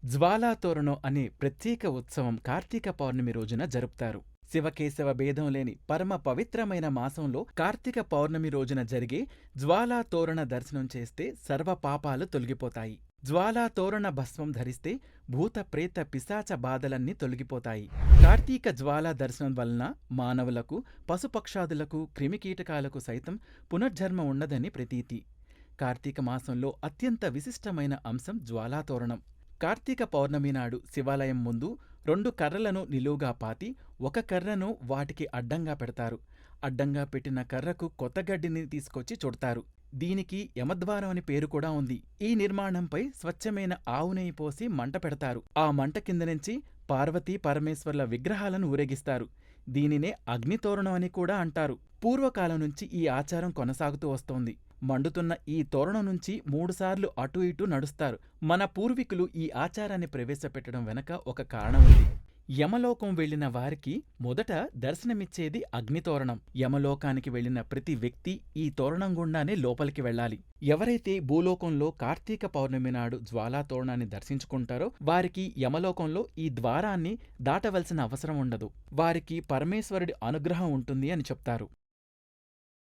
జ్వాలాతోరణం అనే ప్రత్యేక ఉత్సవం కార్తీక పౌర్ణమి రోజున జరుపుతారు. శివకేశవ భేదం లేని పరమ పవిత్రమైన మాసంలో కార్తీక పౌర్ణమి రోజున జరిగే జ్వాలాతోరణ దర్శనం చేస్తే సర్వ పాపాలు తొలగిపోతాయి. జ్వాలాతోరణ భస్మం ధరిస్తే భూత ప్రేత పిశాచ బాధలన్నీ తొలగిపోతాయి. కార్తీక జ్వాలా దర్శనం వలన మానవులకు, పశుపక్షాదులకు, క్రిమికీటకాలకు సైతం పునర్జన్మ ఉండదని ప్రతీతి. కార్తీక మాసంలో అత్యంత విశిష్టమైన అంశం జ్వాలాతోరణం. కార్తీక పౌర్ణమి నాడు శివాలయం ముందు 2 కర్రలను నిలువుగా పాతి ఒక కర్రను వాటికి అడ్డంగా పెడతారు. అడ్డంగా పెట్టిన కర్రకు కొత్త గడ్డిని తీసుకొచ్చి చుడతారు. దీనికి యమద్వారం అని పేరు కూడా ఉంది. ఈ నిర్మాణంపై స్వచ్ఛమైన ఆవు నెయ్యి పోసి మంట పెడతారు. ఆ మంట కింద నుంచి పార్వతీ పరమేశ్వర్ల విగ్రహాలను ఊరేగిస్తారు. దీనినే అగ్నితోరణం అని కూడా అంటారు. పూర్వకాలం నుంచి ఈ ఆచారం కొనసాగుతూ వస్తోంది. మండుతున్న ఈ తోరణం నుంచి 3 సార్లు అటూ ఇటూ నడుస్తారు. మన పూర్వీకులు ఈ ఆచారాన్ని ప్రవేశపెట్టడం వెనక ఒక కారణం ఉంది. యమలోకం వెళ్లిన వారికి మొదట దర్శనమిచ్చేది అగ్నితోరణం. యమలోకానికి వెళ్లిన ప్రతి వ్యక్తి ఈ తోరణం గుండానే లోపలికి వెళ్ళాలి. ఎవరైతే భూలోకంలో కార్తీక పౌర్ణమి నాడు జ్వాలాతోరణాన్ని దర్శించుకుంటారో వారికి యమలోకంలో ఈ ద్వారాన్ని దాటవలసిన అవసరం ఉండదు. వారికి పరమేశ్వరుడి అనుగ్రహం ఉంటుంది అని చెప్తారు.